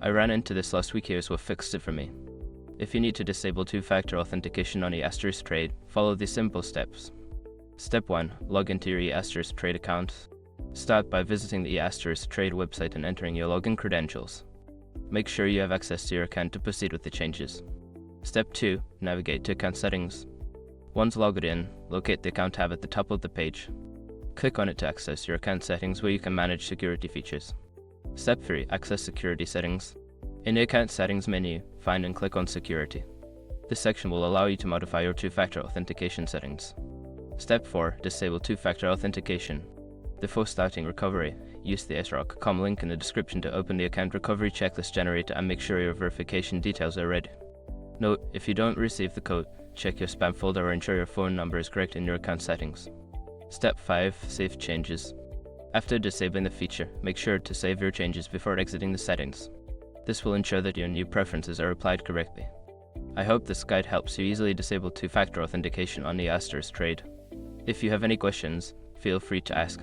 I ran into this last week. Here's what fixed it for me. If you need to disable two-factor authentication on ETRADE, follow these simple steps. Step 1. Log into your ETRADE account. Start by visiting the ETRADE website and entering your login credentials. Make sure you have access to your account to proceed with the changes. Step 2. Navigate to account settings. Once logged in, locate the account tab at the top of the page. Click on it to access your account settings where you can manage security features. Step 3. Access security settings. In the account settings menu, find and click on security. This section will allow you to modify your two-factor authentication settings. Step 4. Disable two-factor authentication. Before starting recovery, use the ETRADE.com link in the description to open the account recovery checklist generator and make sure your verification details are ready. Note, if you don't receive the code, check your spam folder or ensure your phone number is correct in your account settings. Step 5. Save changes. After disabling the feature, make sure to save your changes before exiting the settings. This will ensure that your new preferences are applied correctly. I hope this guide helps you easily disable two-factor authentication on the ETRADE. If you have any questions, feel free to ask.